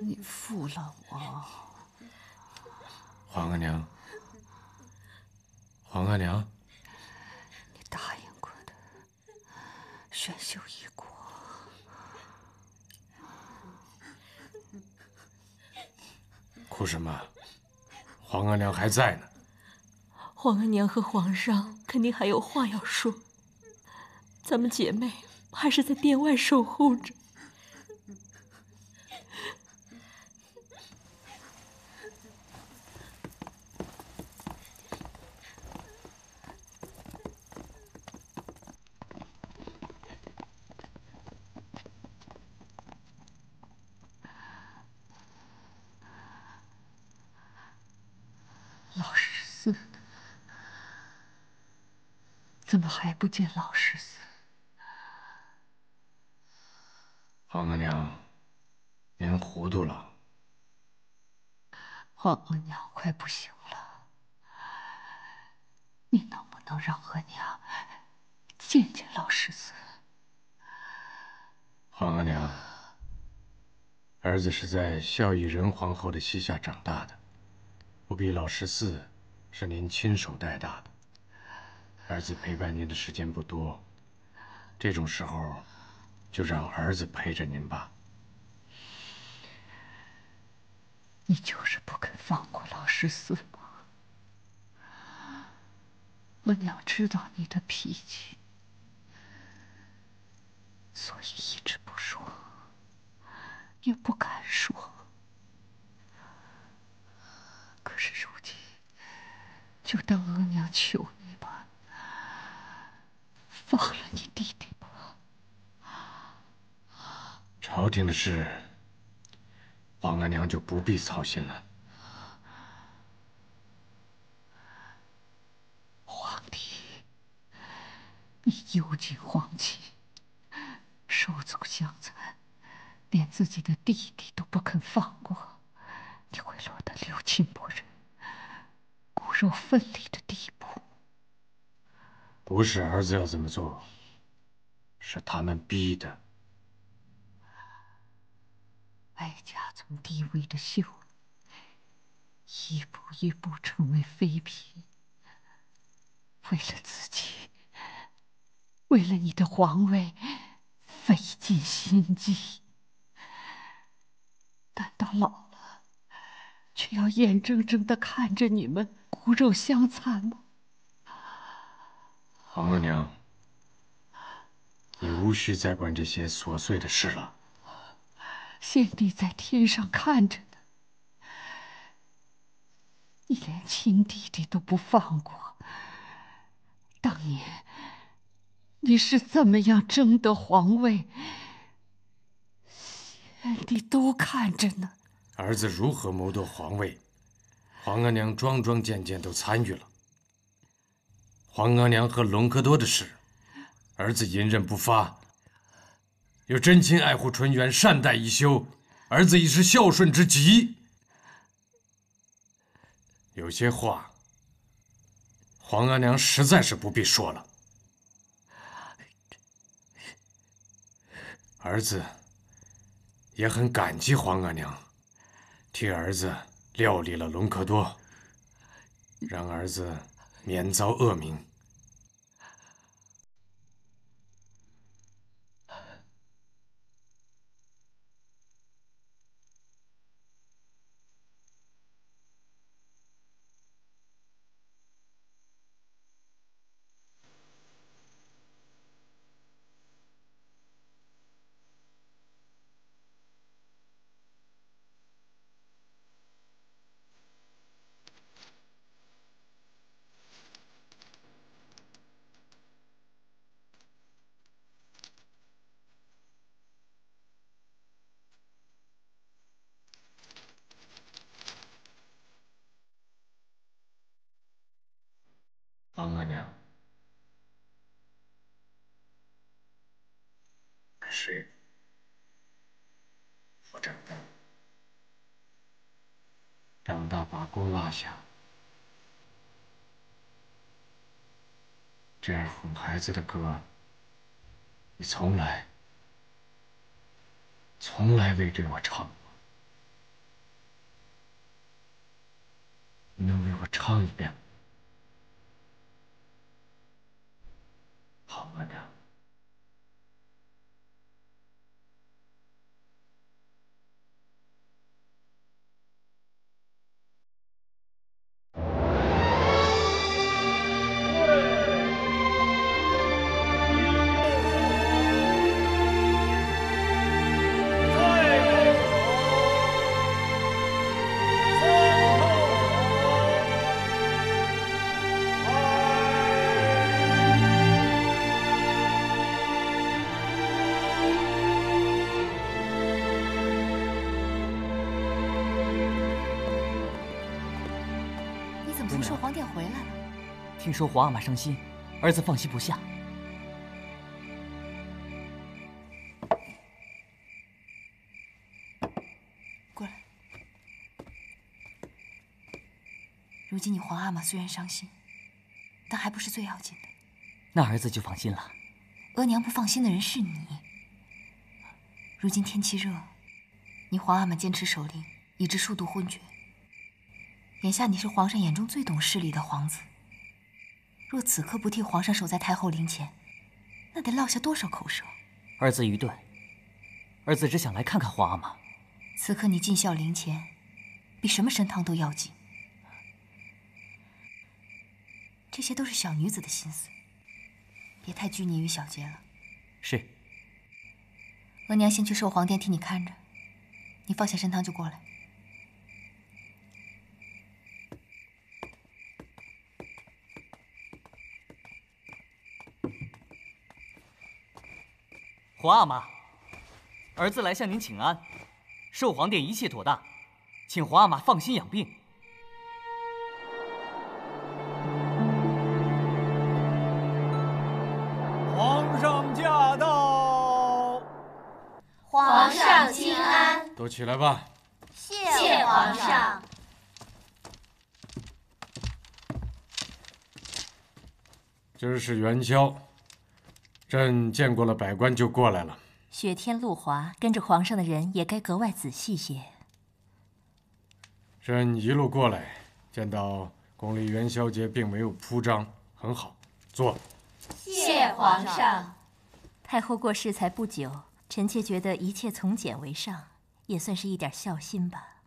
你负了我。皇额娘，皇额娘，你答应过的，选秀已过。哭什么？皇额娘还在呢。皇额娘和皇上肯定还有话要说，咱们姐妹还是在殿外守候着。老十四，怎么还不见老十四？皇额娘，您糊涂了。皇额娘快不行了，你能不能让额娘见见老十四？皇额娘，儿子是在孝义仁皇后的膝下长大的，不比老十四是您亲手带大的。儿子陪伴您的时间不多，这种时候就让儿子陪着您吧。你就是不肯放过老十四吗？额娘知道你的脾气，所以一直不说，也不敢说。可是如今，就当额娘求你吧，放了你弟弟吧。朝廷的事，皇额娘就不必操心了。皇帝，你幽禁皇亲，手足相残，连自己的弟弟都不肯放过，你会落得六亲不认、骨肉分离的地步。不是儿子要这么做，是他们逼的。哀家从低微的秀女，一步一步成为妃嫔，为了自己，为了你的皇位，费尽心机。难道老了，却要眼睁睁地看着你们骨肉相残吗？皇额娘，你无需再管这些琐碎的事了。先帝在天上看着呢，你连亲弟弟都不放过。当年你是怎么样争得皇位，先帝都看着呢。儿子如何谋夺皇位，皇额娘桩桩件件都参与了。皇额娘和隆科多的事，儿子隐忍不发，又真心爱护纯元，善待宜修，儿子已是孝顺之极。有些话，皇额娘实在是不必说了。儿子也很感激皇额娘，替儿子料理了隆科多，让儿子免遭恶名。皇额娘，是我长大，长大把锅落下，这样哄孩子的歌，你从来未对我唱过。为我唱一遍。好，额娘。从寿皇殿回来了。听说皇阿玛伤心，儿子放心不下。过来。如今你皇阿玛虽然伤心，但还不是最要紧的。那儿子就放心了。额娘不放心的人是你。如今天气热，你皇阿玛坚持守灵，以致数度昏厥。眼下你是皇上眼中最懂事理的皇子，若此刻不替皇上守在太后灵前，那得落下多少口舌？儿子愚钝，儿子只想来看看皇阿玛。此刻你尽孝灵前，比什么神堂都要紧。这些都是小女子的心思，别太拘泥于小节了。是。额娘先去寿皇殿替你看着，你放下神堂就过来。皇阿玛，儿子来向您请安。寿皇殿一切妥当，请皇阿玛放心养病。皇上驾到！皇上请安。都起来吧。谢皇上。今儿是元宵。朕见过了百官就过来了。雪天路滑，跟着皇上的人也该格外仔细些。朕一路过来，见到宫里元宵节并没有铺张，很好。坐。谢皇上。太后过世才不久，臣妾觉得一切从简为上，也算是一点孝心吧。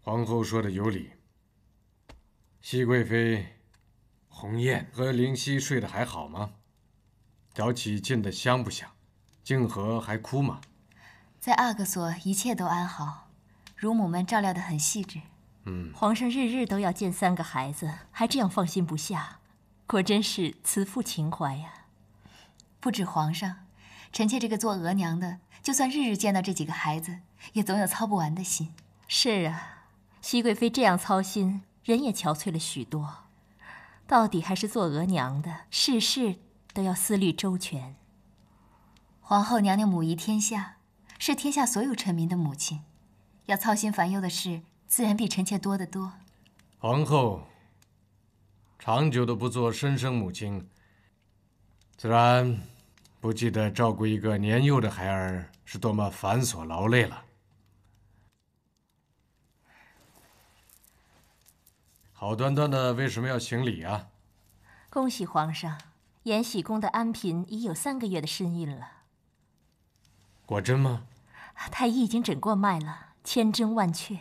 皇后说的有理。熹贵妃、鸿雁和灵犀睡得还好吗？早起进得香不香？静和还哭吗？在阿哥所一切都安好，乳母们照料得很细致。皇上日日都要见3个孩子，还这样放心不下，果真是慈父情怀呀。不止皇上，臣妾这个做额娘的，就算日日见到这几个孩子，也总有操不完的心。是啊，熹贵妃这样操心，人也憔悴了许多。到底还是做额娘的，事事都要思虑周全。皇后娘娘母仪天下，是天下所有臣民的母亲，要操心烦忧的事，自然比臣妾多得多。皇后长久的不做深生母亲，自然不记得照顾一个年幼的孩儿是多么繁琐劳累了。好端端的为什么要行礼啊？恭喜皇上，延禧宫的安嫔已有3个月的身孕了。果真吗？太医已经诊过脉了，千真万确。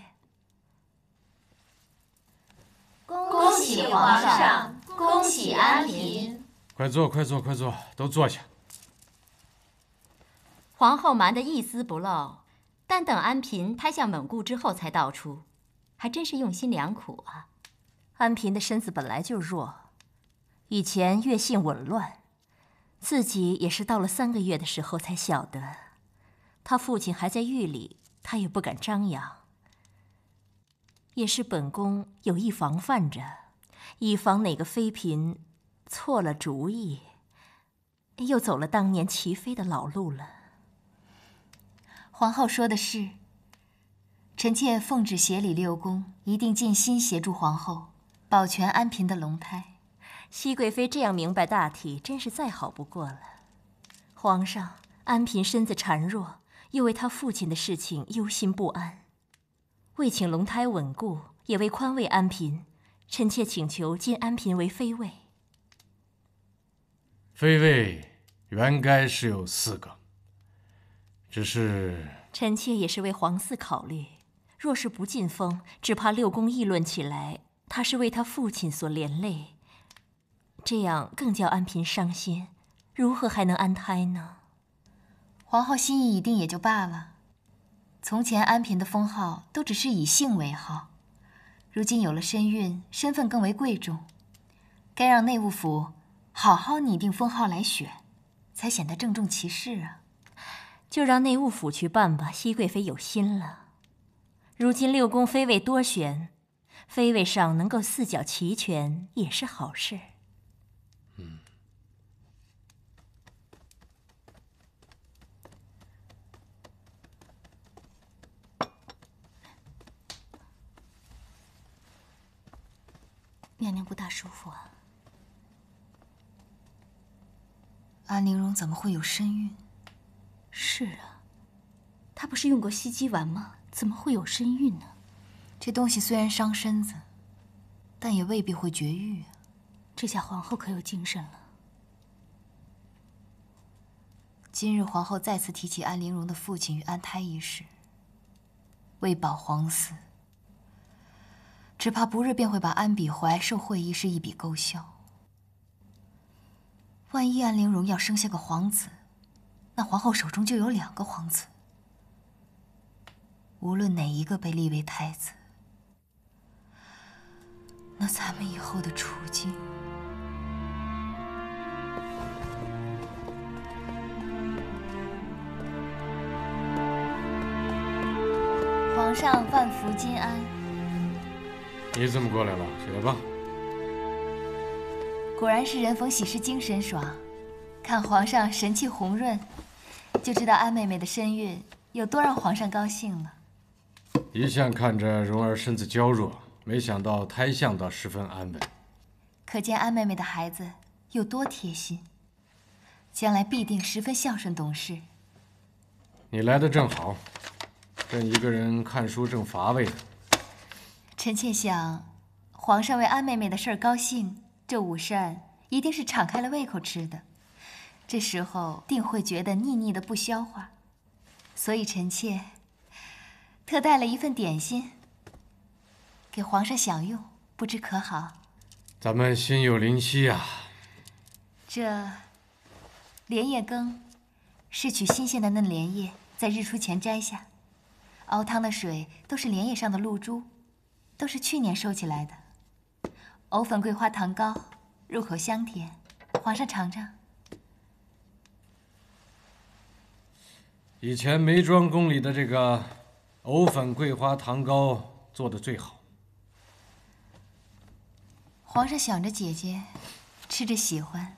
恭喜皇上，恭喜安嫔。快坐，快坐，快坐，都坐下。皇后瞒得一丝不漏，但等安嫔胎相稳固之后才道出，还真是用心良苦啊。安嫔的身子本来就弱，以前月信紊乱，自己也是到了3个月的时候才晓得。他父亲还在狱里，他也不敢张扬。也是本宫有意防范着，以防哪个妃嫔错了主意，又走了当年齐妃的老路了。皇后说的是，臣妾奉旨协理6宫，一定尽心协助皇后保全安嫔的龙胎。熹贵妃这样明白大体，真是再好不过了。皇上，安嫔身子孱弱，又为她父亲的事情忧心不安，为请龙胎稳固，也为宽慰安嫔，臣妾请求晋安嫔为妃位。妃位原该是有4个，只是臣妾也是为皇嗣考虑。若是不晋封，只怕六宫议论起来，他是为他父亲所连累，这样更叫安嫔伤心，如何还能安胎呢？皇后心意已定也就罢了。从前安嫔的封号都只是以姓为号，如今有了身孕，身份更为贵重，该让内务府好好拟定封号来选，才显得郑重其事啊。就让内务府去办吧，熹贵妃有心了。如今六宫妃位多选，妃位上能够4角齐全也是好事。娘娘不大舒服啊。安陵容怎么会有身孕？是啊，她不是用过西鸡丸吗？怎么会有身孕呢？这东西虽然伤身子，但也未必会绝育啊。这下皇后可有精神了。今日皇后再次提起安陵容的父亲与安胎一事，为保皇嗣，只怕不日便会把安比怀受贿一事一笔勾销。万一安陵容要生下个皇子，那皇后手中就有2个皇子，无论哪一个被立为太子，那咱们以后的处境……皇上万福金安。你怎么过来了？起来吧。果然是人逢喜事精神爽，看皇上神气红润，就知道安妹妹的身孕有多让皇上高兴了。一向看着蓉儿身子娇弱，没想到胎相倒十分安稳。可见安妹妹的孩子有多贴心，将来必定十分孝顺懂事。你来的正好，朕一个人看书正乏味呢。臣妾想，皇上为安妹妹的事儿高兴，这午膳一定是敞开了胃口吃的，这时候定会觉得腻腻的不消化，所以臣妾特带了一份点心给皇上享用，不知可好？咱们心有灵犀啊！这莲叶羹是取新鲜的嫩莲叶，在日出前摘下，熬汤的水都是莲叶上的露珠，都是去年收起来的。藕粉桂花糖糕，入口香甜，皇上尝尝。以前梅庄宫里的这个藕粉桂花糖糕做的最好。皇上想着姐姐，吃着喜欢，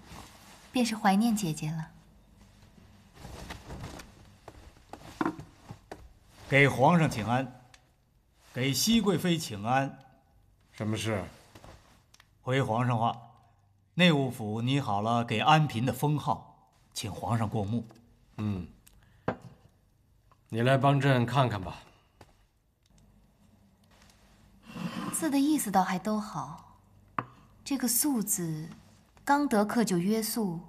便是怀念姐姐了。给皇上请安，给熹贵妃请安。什么事？回皇上话，内务府拟好了给安嫔的封号，请皇上过目。你来帮朕看看吧。字的意思倒还都好，这个素字，刚得克就约素，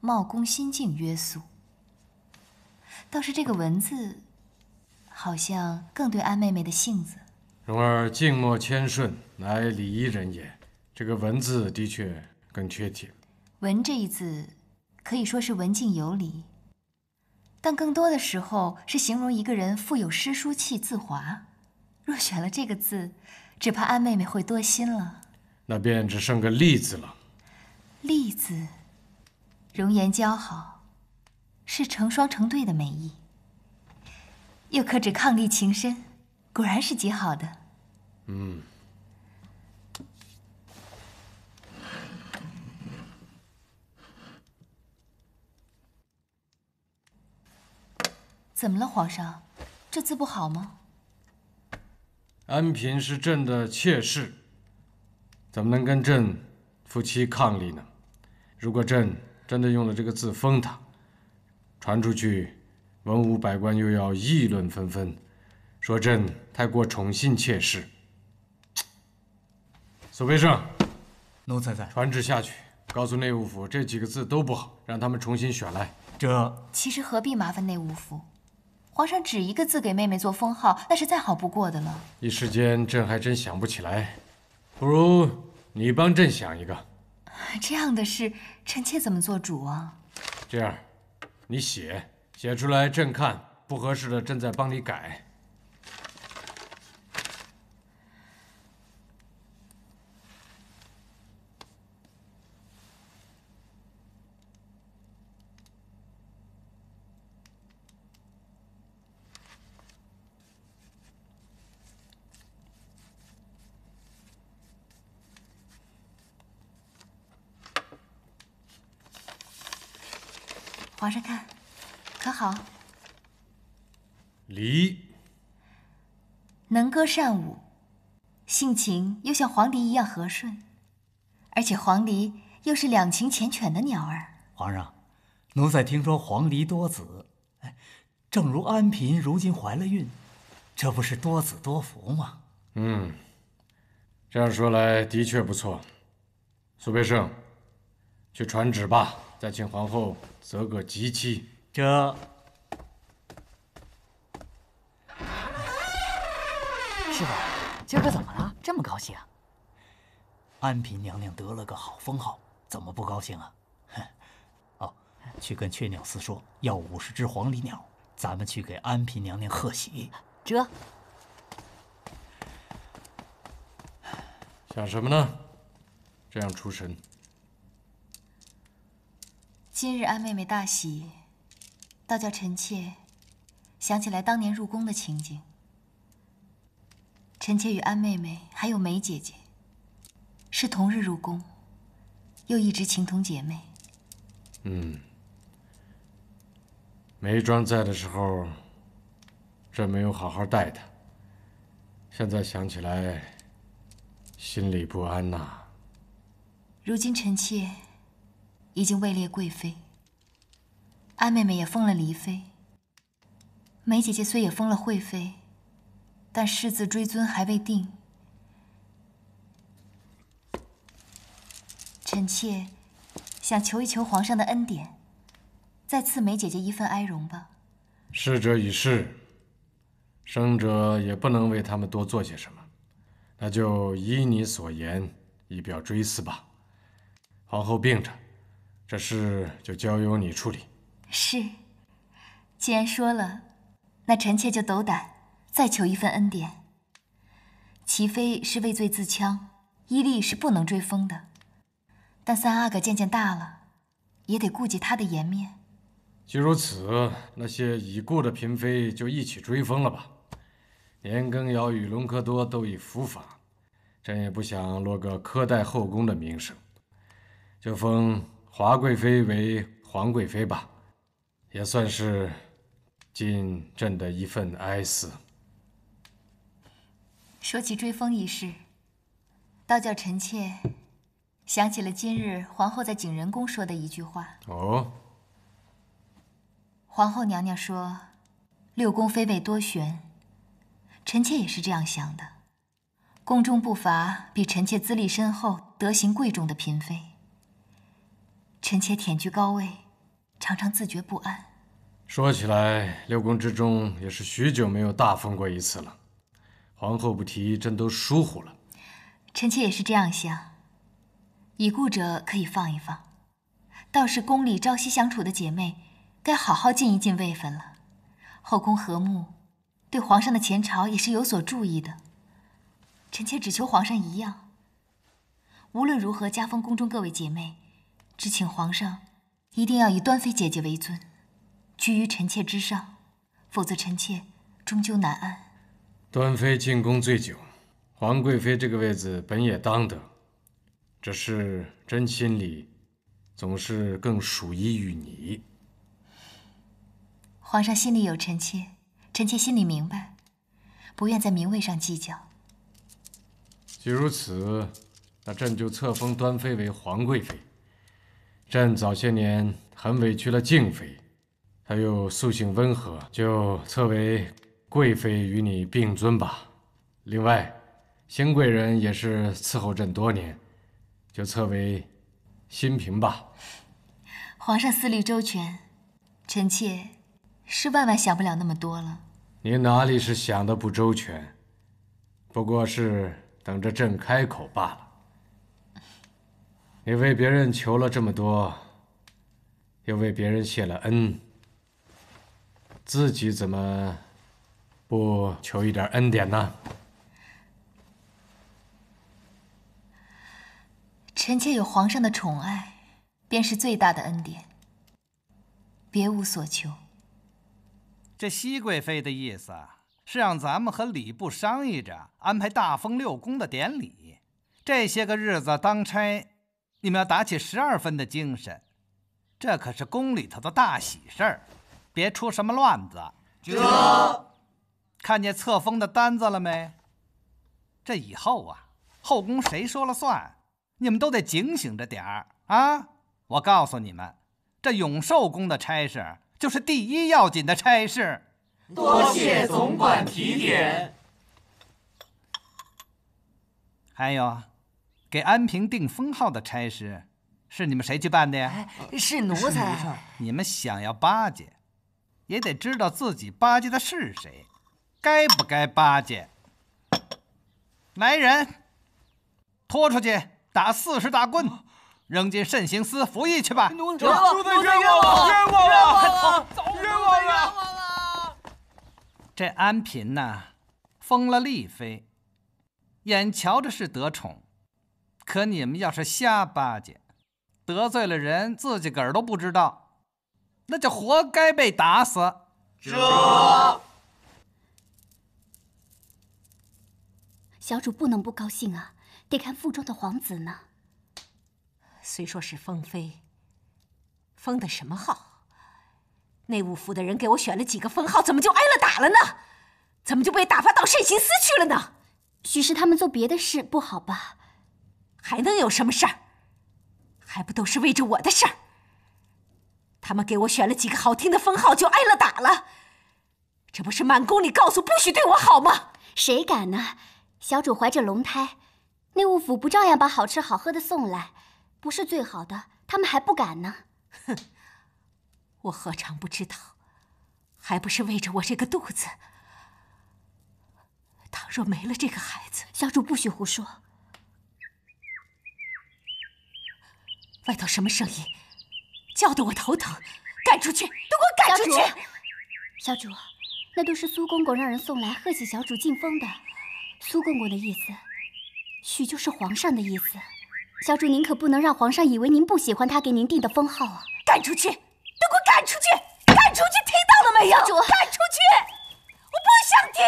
茂公心境约素。倒是这个文字，好像更对安妹妹的性子。蓉儿静默谦顺，乃礼仪人也。这个文字的确更贴切。文这一字，可以说是文静有礼，但更多的时候是形容一个人富有诗书气自华。若选了这个字，只怕安妹妹会多心了。那便只剩个丽字了。丽字，容颜姣好，是成双成对的美意，又可指伉俪情深，果然是极好的。怎么了，皇上？这字不好吗？安嫔是朕的妾室，怎么能跟朕夫妻伉俪呢？如果朕真的用了这个字封她，传出去，文武百官又要议论纷纷，说朕太过宠信妾室。苏培盛，奴才在。传旨下去，告诉内务府这几个字都不好，让他们重新选来。其实何必麻烦内务府？皇上只一个字给妹妹做封号，那是再好不过的了。一时间朕还真想不起来，不如你帮朕想一个。这样的事，臣妾怎么做主啊？这样，你写出来，朕看不合适的，朕再帮你改。皇上看，可好？离能歌善舞，性情又像黄鹂一样和顺，而且黄鹂又是两情缱绻的鸟儿。皇上，奴才听说黄鹂多子，正如安嫔如今怀了孕，这不是多子多福吗？这样说来的确不错。苏培盛，去传旨吧，再请皇后择个吉期。师傅，今儿个怎么了？这么高兴？安嫔娘娘得了个好封号，怎么不高兴啊？哦，去跟雀鸟司说要50只黄鹂鸟，咱们去给安嫔娘娘贺喜。想什么呢？这样出神。今日安妹妹大喜，倒叫臣妾想起来当年入宫的情景。臣妾与安妹妹还有梅姐姐是同日入宫，又一直情同姐妹。梅庄在的时候，朕没有好好待她，现在想起来，心里不安呐。如今臣妾已经位列贵妃，安妹妹也封了离妃，梅姐姐虽也封了惠妃，但世子追尊还未定。臣妾想求一求皇上的恩典，再赐梅姐姐一份哀荣吧。逝者已逝，生者也不能为他们多做些什么，那就依你所言，以表追思吧。皇后病着，这事就交由你处理。是，既然说了，那臣妾就斗胆再求一份恩典。齐妃是畏罪自戕，依例是不能追封的，但三阿哥渐渐大了，也得顾及他的颜面。既如此，那些已故的嫔妃就一起追封了吧。年羹尧与隆科多都已伏法，朕也不想落个苛待后宫的名声，就封华贵妃为皇贵妃吧，也算是尽朕的一份哀思。说起追封一事，倒叫臣妾想起了今日皇后在景仁宫说的一句话。哦，皇后娘娘说六宫妃位多悬，臣妾也是这样想的。宫中不乏比臣妾资历深厚、德行贵重的嫔妃，臣妾忝居高位，常常自觉不安。说起来，六宫之中也是许久没有大封过一次了。皇后不提，朕都疏忽了。臣妾也是这样想，已故者可以放一放，倒是宫里朝夕相处的姐妹，该好好尽一尽位分了。后宫和睦，对皇上的前朝也是有所注意的。臣妾只求皇上一样，无论如何加封宫中各位姐妹，只请皇上一定要以端妃姐姐为尊，居于臣妾之上，否则臣妾终究难安。端妃进宫最久，皇贵妃这个位子本也当得，只是朕心里总是更属依于你。皇上心里有臣妾，臣妾心里明白，不愿在名位上计较。既如此，那朕就册封端妃为皇贵妃。朕早些年很委屈了静妃，她又素性温和，就册为贵妃与你并尊吧。另外，新贵人也是伺候朕多年，就册为新嫔吧。皇上思虑周全，臣妾是万万想不了那么多了。你哪里是想的不周全，不过是等着朕开口罢了。你为别人求了这么多，又为别人谢了恩，自己怎么不求一点恩典呢？臣妾有皇上的宠爱，便是最大的恩典，别无所求。这熹贵妃的意思是让咱们和礼部商议着安排大封六宫的典礼。这些个日子当差，你们要打起12分的精神，这可是宫里头的大喜事儿，别出什么乱子。看见册封的单子了没？这以后啊，后宫谁说了算？你们都得警醒着点儿啊！我告诉你们，这永寿宫的差事就是第一要紧的差事。多谢总管提点。还有，给安平定封号的差事，是你们谁去办的呀？是奴才。你们想要巴结，也得知道自己巴结的是谁，该不该巴结。来人，拖出去打40大棍，扔进慎刑司服役去吧。奴才冤枉了！这安嫔呐，封了丽妃，眼瞧着是得宠，可你们要是瞎巴结，得罪了人，自己个儿都不知道，那就活该被打死。小主不能不高兴啊，得看腹中的皇子呢。虽说是封妃，封的什么号？内务府的人给我选了几个封号，怎么就挨了打了呢？怎么就被打发到慎刑司去了呢？许是他们做别的事不好吧？还能有什么事儿？还不都是为着我的事儿？他们给我选了几个好听的封号，就挨了打了。这不是满宫里告诉不许对我好吗？谁敢呢？小主怀着龙胎，内务府不照样把好吃好喝的送来？不是最好的，他们还不敢呢。哼，我何尝不知道？还不是为着我这个肚子。倘若没了这个孩子，小主不许胡说。外头什么声音？叫得我头疼，赶出去！都给我赶出去！小主，那都是苏公公让人送来贺喜小主进封的。苏公公的意思，许就是皇上的意思。小主，您可不能让皇上以为您不喜欢他给您定的封号啊！赶出去！都给我赶出去！赶出去！听到了没有？小主，赶出去！我不想听。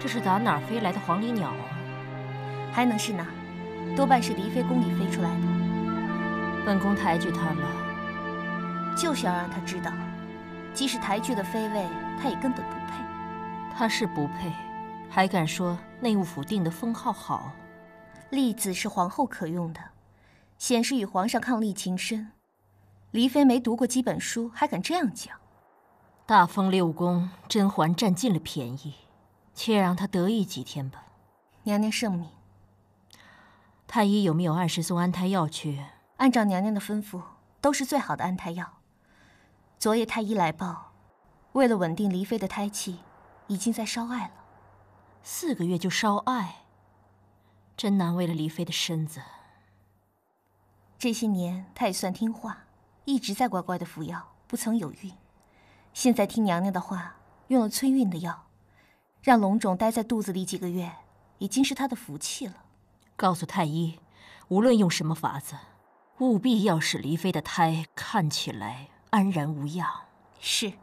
这是打哪儿飞来的黄鹂鸟啊？还能是哪？多半是离妃宫里飞出来的。本宫抬举他了，就是要让他知道，即使抬举了妃位，他也根本不配。他是不配，还敢说内务府定的封号好？丽子是皇后可用的，显示与皇上伉俪情深。离妃没读过几本书，还敢这样讲？大封六宫，甄嬛占尽了便宜。且让他得意几天吧。娘娘圣明。太医有没有按时送安胎药去？按照娘娘的吩咐，都是最好的安胎药。昨夜太医来报，为了稳定离妃的胎气，已经在烧艾了。4个月就烧艾，真难为了离妃的身子。这些年她也算听话，一直在乖乖的服药，不曾有孕。现在听娘娘的话，用了催孕的药。让龙种待在肚子里几个月，已经是他的福气了。告诉太医，无论用什么法子，务必要使离妃的胎看起来安然无恙。是。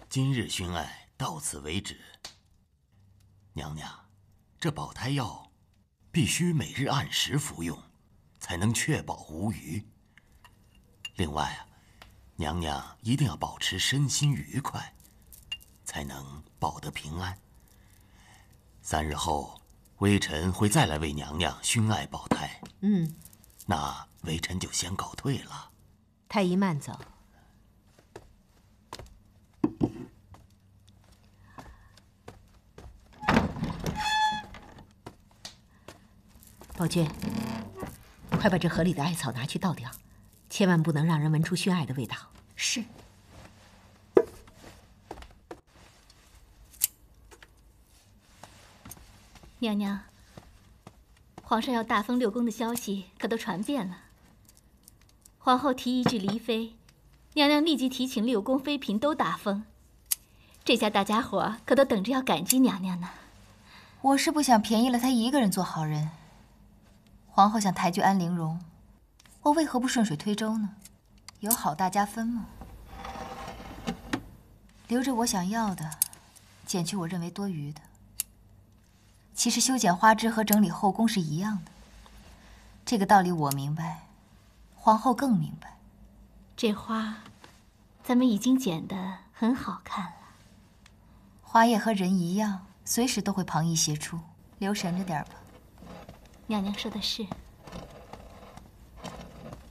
今日熏艾到此为止。娘娘，这保胎药必须每日按时服用，才能确保无虞。另外啊，娘娘一定要保持身心愉快，才能保得平安。3日后，微臣会再来为娘娘熏艾保胎。那微臣就先告退了。太医慢走。宝娟，快把这河里的艾草拿去倒掉，千万不能让人闻出熏艾的味道。是。娘娘，皇上要大封6宫的消息可都传遍了。皇后提议至离妃，娘娘立即提请6宫妃嫔都大封。这下大家伙可都等着要感激娘娘呢。我是不想便宜了她一个人做好人。皇后想抬举安陵容，我为何不顺水推舟呢？有好大家分吗？留着我想要的，减去我认为多余的。其实修剪花枝和整理后宫是一样的，这个道理我明白，皇后更明白。这花，咱们已经剪得很好看了。花叶和人一样，随时都会旁逸斜出，留神着点吧。娘娘说的是。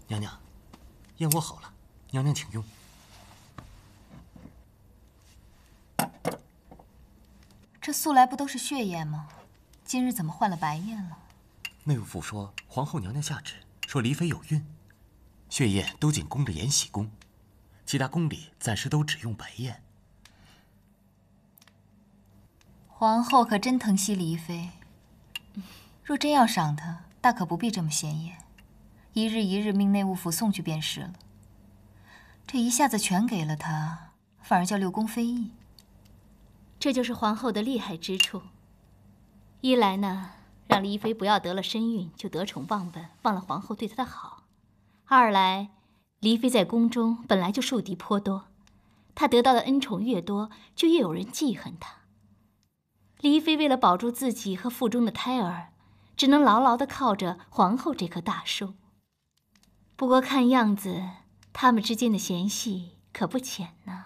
娘娘，燕窝好了，娘娘请用。这素来不都是血燕吗？今日怎么换了白燕了？内务府说皇后娘娘下旨，说离妃有孕，血燕都仅供着延禧宫，其他宫里暂时都只用白燕。皇后可真疼惜离妃，若真要赏她，大可不必这么显眼，一日一日命内务府送去便是了。这一下子全给了她，反而叫6宫非议。这就是皇后的厉害之处。一来呢，让离妃不要得了身孕就得宠忘本，忘了皇后对她的好；二来，离妃在宫中本来就树敌颇多，她得到的恩宠越多，就越有人记恨她。离妃为了保住自己和腹中的胎儿，只能牢牢地靠着皇后这棵大树。不过看样子，他们之间的嫌隙可不浅呢。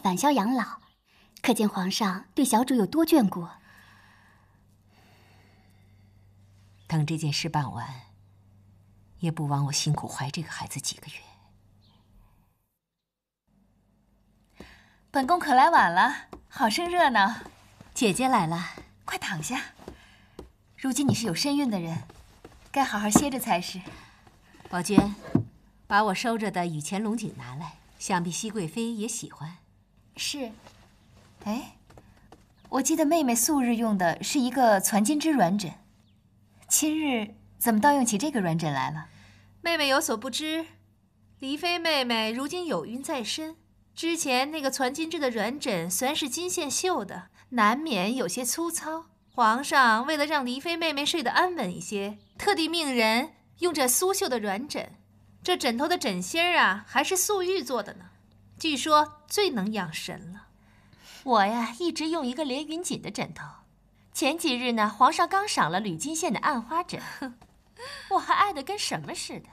返校养老，可见皇上对小主有多眷顾。等这件事办完，也不枉我辛苦怀这个孩子几个月。本宫可来晚了，好生热闹。姐姐来了，快躺下。如今你是有身孕的人，该好好歇着才是。宝娟，把我收着的羽前龙锦拿来，想必熹贵妃也喜欢。是。哎，我记得妹妹素日用的是一个攒金之软枕，今日怎么倒用起这个软枕来了？妹妹有所不知，离妃妹妹如今有孕在身，之前那个攒金制的软枕虽然是金线绣的，难免有些粗糙。皇上为了让黎妃妹妹睡得安稳一些，特地命人用这苏绣的软枕。这枕头的枕芯啊，还是素玉做的呢，据说最能养神了。我呀，一直用一个连云锦的枕头。前几日呢，皇上刚赏了铝金线的暗花枕，我还爱得跟什么似的。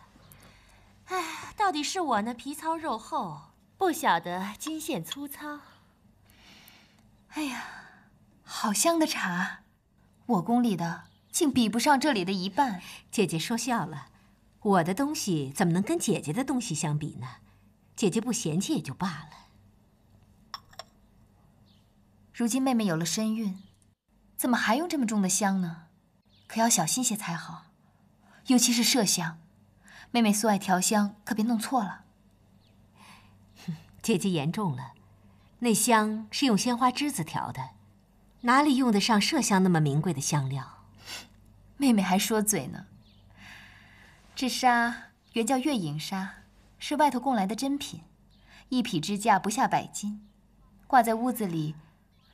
哎，到底是我呢皮糙肉厚，不晓得金线粗糙。哎呀，好香的茶，我宫里的竟比不上这里的一半。姐姐说笑了，我的东西怎么能跟姐姐的东西相比呢？姐姐不嫌弃也就罢了。如今妹妹有了身孕，怎么还用这么重的香呢？可要小心些才好，尤其是麝香。妹妹素爱调香，可别弄错了。姐姐言重了，那香是用鲜花枝子调的，哪里用得上麝香那么名贵的香料？妹妹还说嘴呢。这纱原叫月影纱，是外头供来的珍品，一匹之价不下100金，挂在屋子里，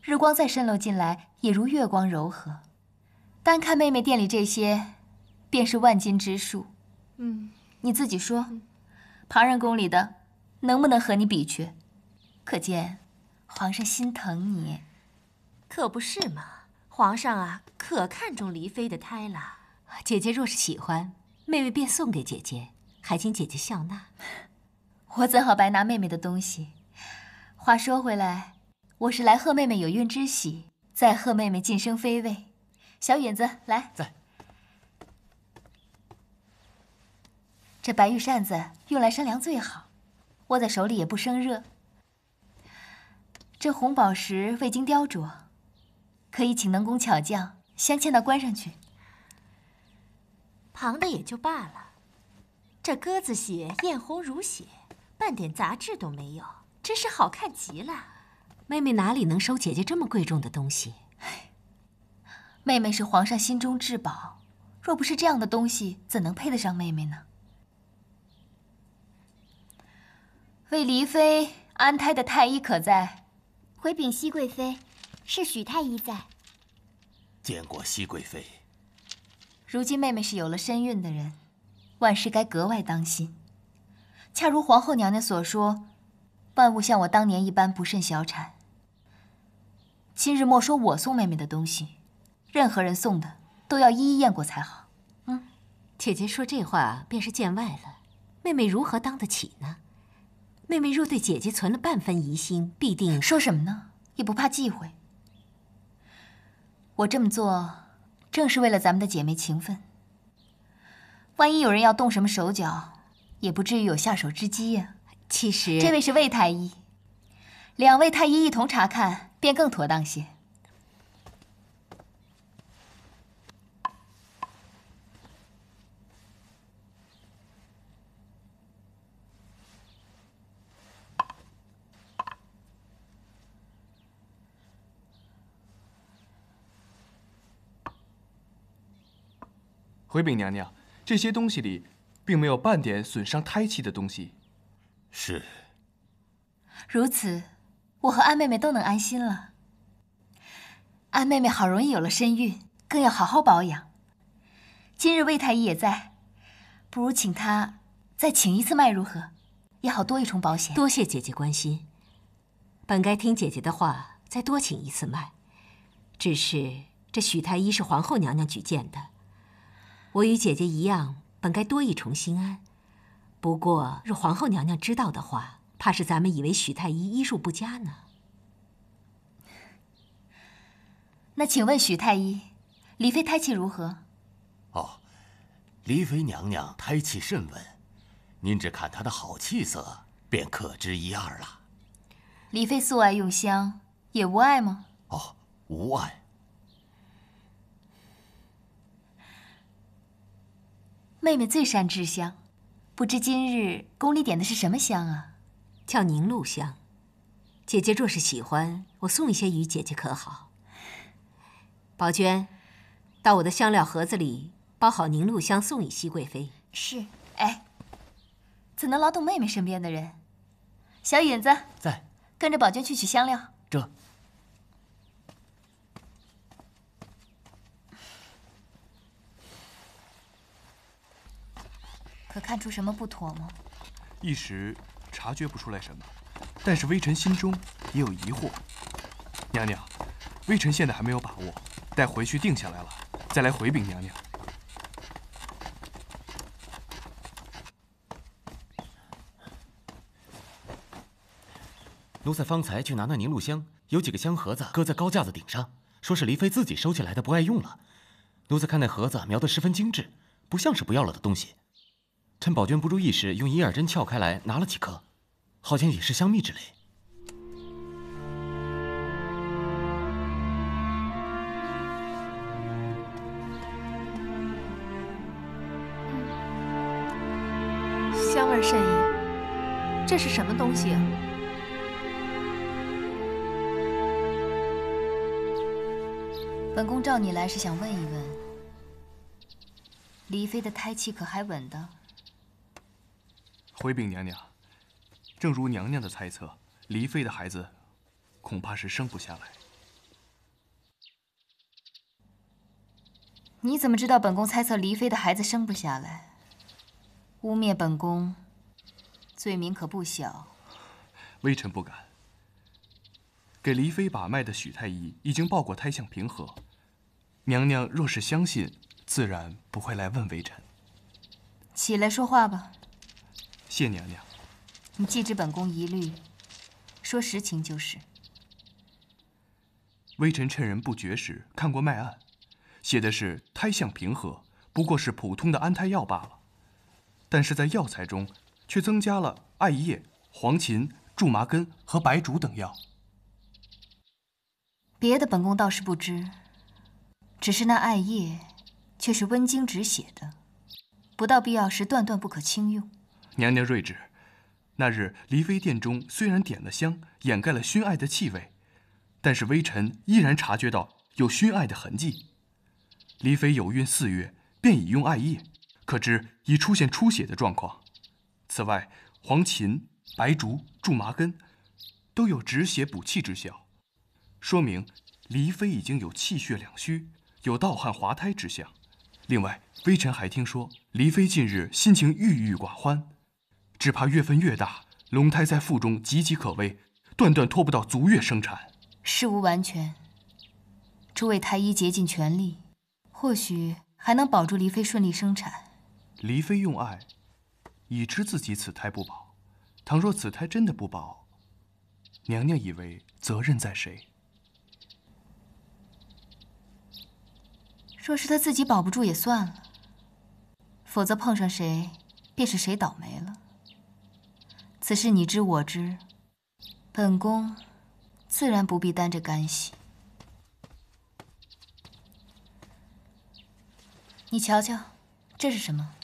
日光再渗漏进来，也如月光柔和。单看妹妹店里这些，便是万金之数。你自己说，旁人宫里的能不能和你比去？可见皇上心疼你。可不是嘛，皇上啊，可看重黎妃的胎了。姐姐若是喜欢，妹妹便送给姐姐，还请姐姐笑纳。我怎好白拿妹妹的东西？话说回来，我是来贺妹妹有孕之喜，再贺妹妹晋升妃位。小允子，来，在。这白玉扇子用来扇凉最好，握在手里也不生热。这红宝石未经雕琢，可以请能工巧匠镶嵌到冠上去。旁的也就罢了，这鸽子血艳红如血，半点杂质都没有，真是好看极了。妹妹哪里能收姐姐这么贵重的东西？妹妹是皇上心中至宝，若不是这样的东西，怎能配得上妹妹呢？为黎妃安胎的太医可在？回禀熹贵妃，是许太医在。见过熹贵妃。如今妹妹是有了身孕的人，万事该格外当心。恰如皇后娘娘所说，万勿像我当年一般不慎小产。今日莫说我送妹妹的东西，任何人送的都要一一验过才好。姐姐说这话便是见外了，妹妹如何当得起呢？妹妹若对姐姐存了半分疑心，必定……说什么呢？也不怕忌讳。我这么做，正是为了咱们的姐妹情分。万一有人要动什么手脚，也不至于有下手之机呀。其实，这位是魏太医，2位太医一同查看，便更妥当些。回禀娘娘，这些东西里并没有半点损伤胎气的东西。是。如此，我和安妹妹都能安心了。安妹妹好容易有了身孕，更要好好保养。今日魏太医也在，不如请他再请一次脉如何？也好多一重保险。多谢姐姐关心，本该听姐姐的话，再多请一次脉。只是这许太医是皇后娘娘举荐的。我与姐姐一样，本该多一重心安。不过，若皇后娘娘知道的话，怕是咱们以为许太医医术不佳呢。那请问许太医，黎妃胎气如何？哦，黎妃娘娘胎气甚稳，您只看她的好气色，便可知一二了。黎妃素爱用香，也无碍吗？哦，无碍。妹妹最善制香，不知今日宫里点的是什么香啊？叫凝露香。姐姐若是喜欢，我送一些与姐姐可好？宝娟，到我的香料盒子里包好凝露香，送与熹贵妃。是。哎，怎能劳动妹妹身边的人？小影子在，跟着宝娟去取香料。这。可看出什么不妥吗？一时察觉不出来什么，但是微臣心中也有疑惑。娘娘，微臣现在还没有把握，待回去定下来了，再来回禀娘娘。奴才方才去拿那凝露香，有几个香盒子搁在高架子顶上，说是黎妃自己收起来的，不爱用了。奴才看那盒子描得十分精致，不像是不要了的东西。趁宝娟不注意时，用银耳针撬开来拿了几颗，好像也是香蜜之类。香味甚异，这是什么东西啊？本宫召你来是想问一问，黎妃的胎气可还稳当？回禀娘娘，正如娘娘的猜测，黎妃的孩子恐怕是生不下来。你怎么知道本宫猜测黎妃的孩子生不下来？污蔑本宫，罪名可不小。微臣不敢。给黎妃把脉的许太医已经报过胎象平和，娘娘若是相信，自然不会来问微臣。起来说话吧。谢娘娘。你既知本宫疑虑，说实情就是。微臣趁人不觉时看过脉案，写的是胎象平和，不过是普通的安胎药罢了。但是在药材中却增加了艾叶、黄芩、苎麻根和白术等药。别的本宫倒是不知，只是那艾叶却是温经止血的，不到必要时断断不可轻用。娘娘睿智，那日黎妃殿中虽然点了香，掩盖了熏艾的气味，但是微臣依然察觉到有熏艾的痕迹。黎妃有孕4月便已用艾叶，可知已出现出血的状况。此外，黄芩、白术、苎麻根都有止血补气之效，说明黎妃已经有气血两虚，有盗汗滑胎之象。另外，微臣还听说黎妃近日心情郁郁寡欢，只怕月份越大，龙胎在腹中岌岌可危，断断拖不到足月生产。事无完全，诸位太医竭尽全力，或许还能保住黎妃顺利生产。黎妃用艾，已知自己此胎不保，倘若此胎真的不保，娘娘以为责任在谁？若是她自己保不住也算了，否则碰上谁，便是谁倒霉了。此事你知我知，本宫自然不必担着干系。你瞧瞧，这是什么？